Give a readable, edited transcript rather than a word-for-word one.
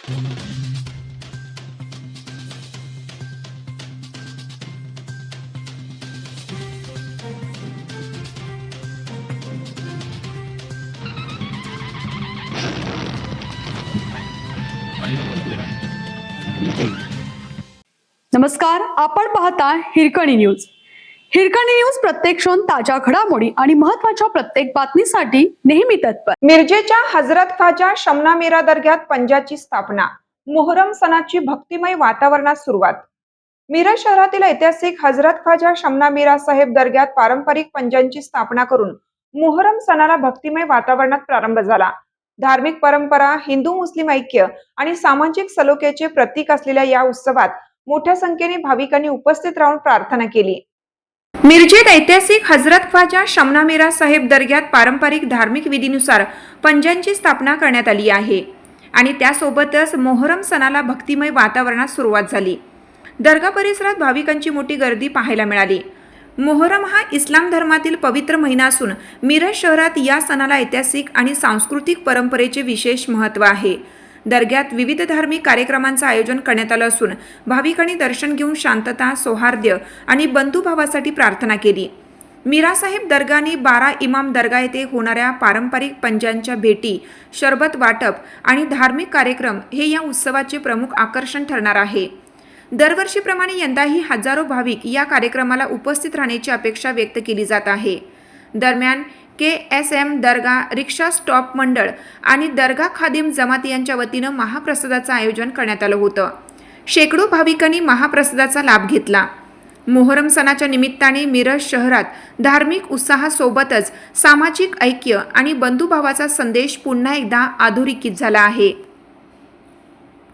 नमस्कार, आपण पाहता हिरकणी न्यूज. हिरकणी न्यूज प्रत्येक क्षण ताज्या घडामोडी आणि महत्त्वाच्या प्रत्येक बातमीसाठी नेहमी तत्पर. मिरजेच्या हजरत ख्वाजा शमना मीरा दर्ग्यात पंजाची स्थापना. मोहरम सणाची भक्तिमय वातावरणात सुरुवात. मिरज शहरातील ऐतिहासिक हजरत ख्वाजा शमना मीरा साहेब दर्ग्यात पारंपरिक पंजांची स्थापना करून मोहरम सणाला भक्तिमय वातावरणात प्रारंभ झाला. धार्मिक परंपरा, हिंदू मुस्लिम ऐक्य आणि सामाजिक सलोख्याचे प्रतीक असलेल्या या उत्सवात मोठ्या संख्येने भाविकांनी उपस्थित राहून प्रार्थना केली. मिरजेत ऐतिहासिक हजरत ख्वाजा शमना मीरा साहेब दर्ग्यात पारंपरिक धार्मिक विधीनुसार पंजांची स्थापना करण्यात आली आहे आणि त्यासोबतच मोहरम सणाला भक्तिमय वातावरणात सुरुवात झाली. दर्गा परिसरात भाविकांची मोठी गर्दी पाहायला मिळाली. मोहरम हा इस्लाम धर्मातील पवित्र महिना असून मिरज शहरात या सणाला ऐतिहासिक आणि सांस्कृतिक परंपरेचे विशेष महत्त्व आहे. दर्ग्यात विविध धार्मिक कार्यक्रमांचं आयोजन करण्यात आलं असून भाविकांनी दर्शन घेऊन शांतता, सौहार्द्य आणि बंधुभावासाठी प्रार्थना केली. मीरासाहेब दर्गाने 12 इमाम दर्गा येथे होणाऱ्या पारंपरिक पंजांच्या भेटी, शरबत वाटप आणि धार्मिक कार्यक्रम हे या उत्सवाचे प्रमुख आकर्षण ठरणार आहे. दरवर्षीप्रमाणे यंदाही हजारो भाविक या कार्यक्रमाला उपस्थित राहण्याची अपेक्षा व्यक्त केली जात आहे. दरम्यान KSM दर्गा रिक्षा स्टॉप मंडळ आणि दर्गा खादिम जमात यांच्या वतीनं महाप्रसादाचं आयोजन करण्यात आलं होतं. शेकडो भाविकांनी महाप्रसादाचा लाभ घेतला. मोहरम सणाच्या निमित्ताने मिरज शहरात धार्मिक उत्साहासोबतच सामाजिक ऐक्य आणि बंधुभावाचा संदेश पुन्हा एकदा अधोरेखित झाला आहे.